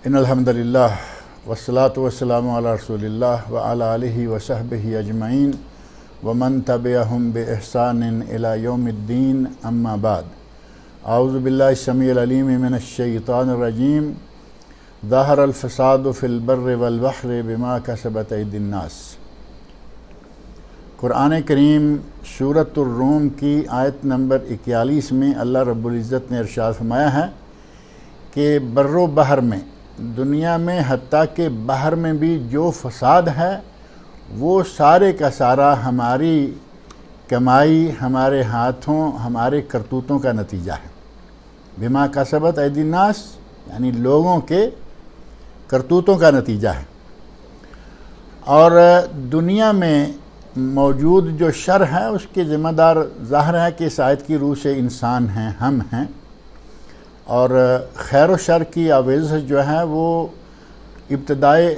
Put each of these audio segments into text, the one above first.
ان الحمدللہ والصلاة والسلام علی رسول اللہ وعلی آلہ وصحبہ اجمعین ومن تبعہم بإحسان الی یوم الدین اما بعد اعوذ باللہ السمیع العلیم من الشیطان الرجیم ظہر الفساد فی البر والبحر بما کسبت ایدی الناس۔ قرآن کریم سورۃ الروم کی آیت نمبر 41 میں اللہ رب العزت نے ارشاد فرمایا ہے کہ بر و بحر میں، دنیا میں حتیٰ کہ بحر میں بھی جو فساد ہے وہ سارے کا سارا ہماری کمائی، ہمارے ہاتھوں، ہمارے کرتوتوں کا نتیجہ ہے۔ بما کسبت ایدی الناس یعنی لوگوں کے کرتوتوں کا نتیجہ ہے۔ اور دنیا میں موجود جو شر ہے اس کے ذمہ دار ظاہر ہے کہ اس آیت کی روح سے انسان ہیں، ہم ہیں، اور خیر و شر کی آویزش جو ہے وہ ابتدائے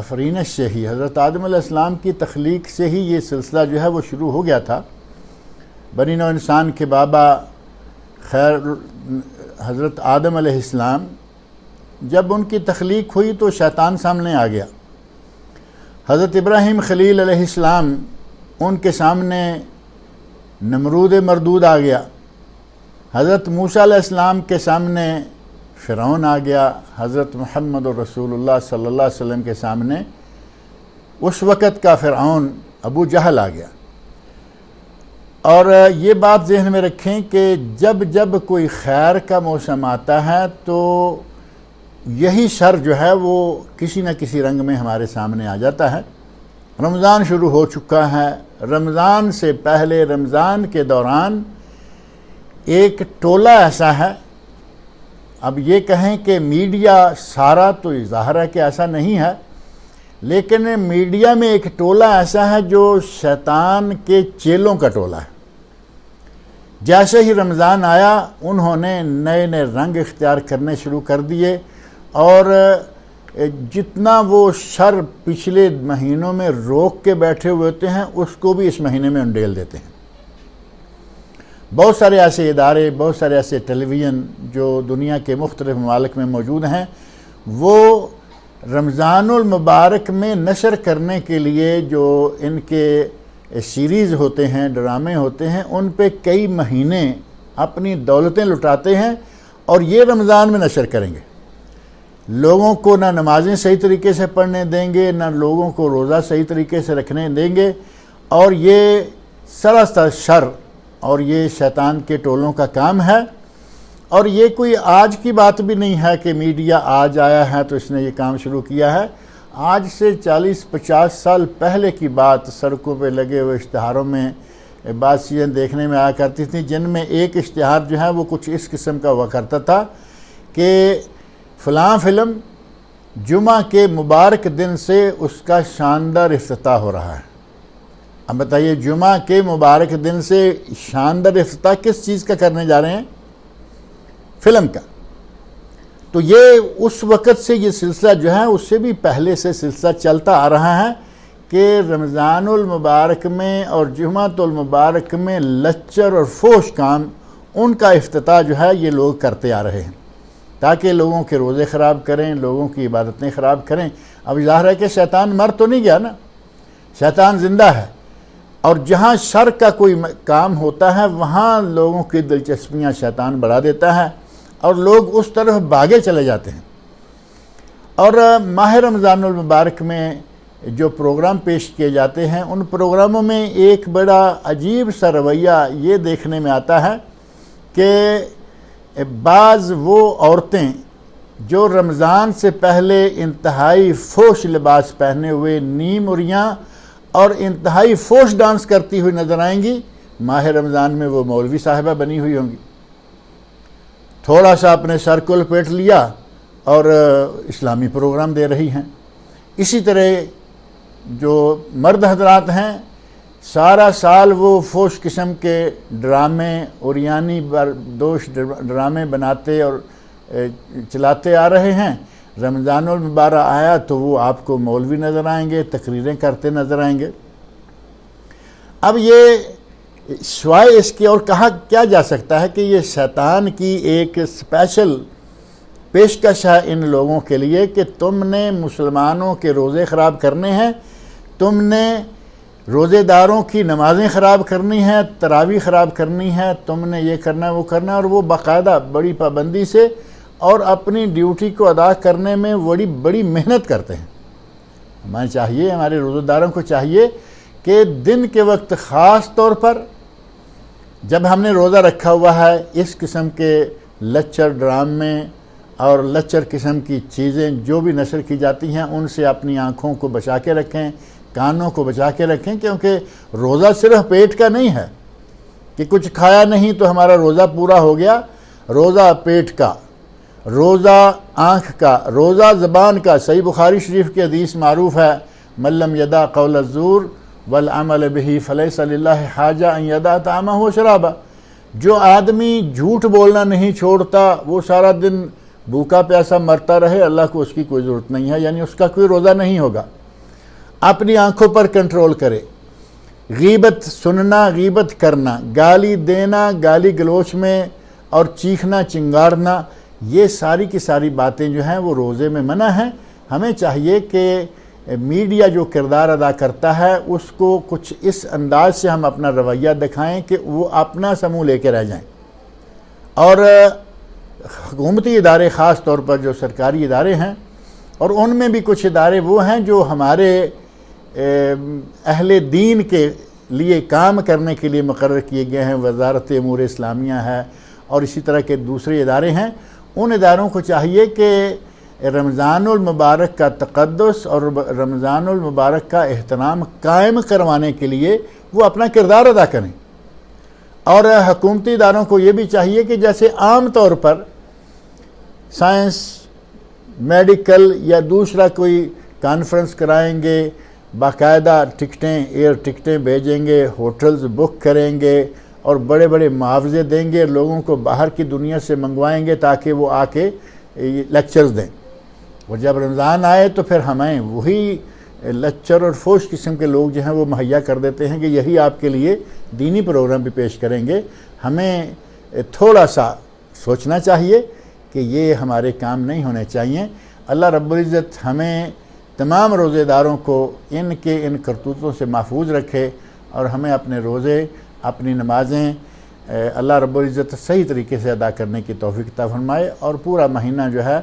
افرینش سے ہی، حضرت آدم علیہ السلام کی تخلیق سے ہی یہ سلسلہ جو ہے وہ شروع ہو گیا تھا۔ بنی نوع انسان کے بابا حضرت آدم علیہ السلام، جب ان کی تخلیق ہوئی تو شیطان سامنے آ گیا۔ حضرت ابراہیم خلیل علیہ السلام، ان کے سامنے نمرود مردود آ گیا۔ حضرت موسیٰ علیہ السلام کے سامنے فرعون آ گیا۔ حضرت محمد رسول اللہ صلی اللہ علیہ وسلم کے سامنے اس وقت کا فرعون ابو جہل آ گیا۔ اور یہ بات ذہن میں رکھیں کہ جب جب کوئی خیر کا موسم آتا ہے تو یہی شر جو ہے وہ کسی نہ کسی رنگ میں ہمارے سامنے آ جاتا ہے۔ رمضان شروع ہو چکا ہے۔ رمضان سے پہلے، رمضان کے دوران ایک ٹولہ ایسا ہے، اب یہ کہیں کہ میڈیا سارا تو ظاہر ہے کہ ایسا نہیں ہے، لیکن میڈیا میں ایک ٹولہ ایسا ہے جو شیطان کے چیلوں کا ٹولہ ہے۔ جیسے ہی رمضان آیا انہوں نے نئے نئے رنگ اختیار کرنے شروع کر دیے، اور جتنا وہ شر پچھلے مہینوں میں روک کے بیٹھے ہوئے ہوتے ہیں اس کو بھی اس مہینے میں انڈیل دیتے ہیں۔ بہت سارے ایسے ادارے، بہت سارے ایسے ٹیلی ویژن جو دنیا کے مختلف ممالک میں موجود ہیں، وہ رمضان المبارک میں نشر کرنے کے لیے جو ان کے سیریز ہوتے ہیں، ڈرامے ہوتے ہیں، ان پہ کئی مہینے اپنی دولتیں لٹاتے ہیں اور یہ رمضان میں نشر کریں گے۔ لوگوں کو نہ نمازیں صحیح طریقے سے پڑھنے دیں گے، نہ لوگوں کو روزہ صحیح طریقے سے رکھنے دیں گے، اور یہ سراسر شر اور یہ شیطان کے ٹولوں کا کام ہے۔ اور یہ کوئی آج کی بات بھی نہیں ہے کہ میڈیا آج آیا ہے تو اس نے یہ کام شروع کیا ہے۔ آج سے 40-50 سال پہلے کی بات، سڑکوں پہ لگے ہوئے اشتہاروں میں بعض چیزیں دیکھنے میں آیا کرتی تھیں، جن میں ایک اشتہار جو ہے وہ کچھ اس قسم کا ہوا کرتا تھا کہ فلاں فلم جمعہ کے مبارک دن سے اس کا شاندار افتتاح ہو رہا ہے۔ اب بتائیے، جمعہ کے مبارک دن سے شاندار افتتاح کس چیز کا کرنے جا رہے ہیں؟ فلم کا۔ تو یہ اس وقت سے یہ سلسلہ جو ہے اس سے بھی پہلے سے سلسلہ چلتا آ رہا ہے کہ رمضان المبارک میں اور جمعۃ المبارک میں لچر اور فوش کام، ان کا افتتاح جو ہے یہ لوگ کرتے آ رہے ہیں تاکہ لوگوں کے روزے خراب کریں، لوگوں کی عبادتیں خراب کریں۔ اب ظاہر ہے کہ شیطان مر تو نہیں گیا نا، شیطان زندہ ہے، اور جہاں شر کا کوئی کام ہوتا ہے وہاں لوگوں کی دلچسپیاں شیطان بڑھا دیتا ہے اور لوگ اس طرف بھاگے چلے جاتے ہیں۔ اور ماہ رمضان المبارک میں جو پروگرام پیش کیے جاتے ہیں، ان پروگراموں میں ایک بڑا عجیب سا رویہ یہ دیکھنے میں آتا ہے کہ بعض وہ عورتیں جو رمضان سے پہلے انتہائی فوش لباس پہنے ہوئے، نیم اریاں اور انتہائی فوش ڈانس کرتی ہوئی نظر آئیں گی، ماہ رمضان میں وہ مولوی صاحبہ بنی ہوئی ہوں گی، تھوڑا سا اپنے سر کو لپیٹ لیا اور اسلامی پروگرام دے رہی ہیں۔ اسی طرح جو مرد حضرات ہیں، سارا سال وہ فوش قسم کے ڈرامے، اوریانی بردوش ڈرامے بناتے اور چلاتے آ رہے ہیں۔ رمضان المبارک آیا تو وہ آپ کو مولوی نظر آئیں گے، تقریریں کرتے نظر آئیں گے۔ اب یہ سوائے اس کے اور کہا کیا جا سکتا ہے کہ یہ شیطان کی ایک اسپیشل پیشکش ہے ان لوگوں کے لیے کہ تم نے مسلمانوں کے روزے خراب کرنے ہیں، تم نے روزے داروں کی نمازیں خراب کرنی ہیں، تراویح خراب کرنی ہے، تم نے یہ کرنا ہے وہ کرنا ہے، اور وہ باقاعدہ بڑی پابندی سے اور اپنی ڈیوٹی کو ادا کرنے میں بڑی محنت کرتے ہیں۔ ہمیں چاہیے، ہمارے روزہ داروں کو چاہیے کہ دن کے وقت خاص طور پر جب ہم نے روزہ رکھا ہوا ہے، اس قسم کے لیکچر، ڈرامے اور لیکچر قسم کی چیزیں جو بھی نشر کی جاتی ہیں ان سے اپنی آنکھوں کو بچا کے رکھیں، کانوں کو بچا کے رکھیں، کیونکہ روزہ صرف پیٹ کا نہیں ہے کہ کچھ کھایا نہیں تو ہمارا روزہ پورا ہو گیا۔ روزہ پیٹ کا، روزہ آنکھ کا، روزہ زبان کا۔ صحیح بخاری شریف کی حدیث معروف ہے، من لم یدع قول الزور والعمل به فلیس للہ حاجہ ان یدع طعامہ وشرابہ۔ جو آدمی جھوٹ بولنا نہیں چھوڑتا وہ سارا دن بھوکا پیاسا مرتا رہے، اللہ کو اس کی کوئی ضرورت نہیں ہے، یعنی اس کا کوئی روزہ نہیں ہوگا۔ اپنی آنکھوں پر کنٹرول کرے، غیبت سننا، غیبت کرنا، گالی دینا، گالی گلوچ میں اور چیخنا چنگارنا، یہ ساری کی ساری باتیں جو ہیں وہ روزے میں منع ہیں۔ ہمیں چاہیے کہ میڈیا جو کردار ادا کرتا ہے اس کو کچھ اس انداز سے ہم اپنا رویہ دکھائیں کہ وہ اپنا سموں لے کے رہ جائیں، اور حکومتی ادارے خاص طور پر جو سرکاری ادارے ہیں، اور ان میں بھی کچھ ادارے وہ ہیں جو ہمارے اہل دین کے لیے کام کرنے کے لیے مقرر کیے گئے ہیں، وزارت امور اسلامیہ ہے اور اسی طرح کے دوسرے ادارے ہیں۔ ان اداروں کو چاہیے کہ رمضان المبارک کا تقدس اور رمضان المبارک کا احترام قائم کروانے کے لیے وہ اپنا کردار ادا کریں، اور حکومتی اداروں کو یہ بھی چاہیے کہ جیسے عام طور پر سائنس، میڈیکل یا دوسرا کوئی کانفرنس کرائیں گے، باقاعدہ ٹکٹیں، ایئر ٹکٹیں بھیجیں گے، ہوٹلز بک کریں گے اور بڑے بڑے معاوضے دیں گے، لوگوں کو باہر کی دنیا سے منگوائیں گے تاکہ وہ آ کے لیکچرز دیں، اور جب رمضان آئے تو پھر ہمیں وہی لیکچر اور فوش قسم کے لوگ جو ہیں وہ مہیا کر دیتے ہیں کہ یہی آپ کے لیے دینی پروگرام بھی پیش کریں گے۔ ہمیں تھوڑا سا سوچنا چاہیے کہ یہ ہمارے کام نہیں ہونے چاہیے۔ اللہ رب العزت ہمیں تمام روزے داروں کو ان کرتوتوں سے محفوظ رکھے، اور ہمیں اپنے روزے، اپنی نمازیں اللہ رب العزت صحیح طریقے سے ادا کرنے کی توفیق عطا فرمائے، اور پورا مہینہ جو ہے،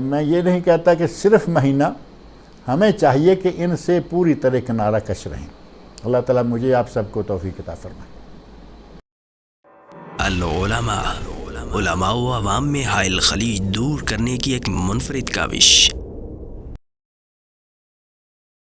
میں یہ نہیں کہتا کہ صرف مہینہ، ہمیں چاہیے کہ ان سے پوری طرح کنارہ کش رہیں۔ اللہ تعالیٰ مجھے آپ سب کو توفیق عطا فرمائے۔ علماء و عوام میں حائل خلیج دور کرنے کی ایک منفرد کاوش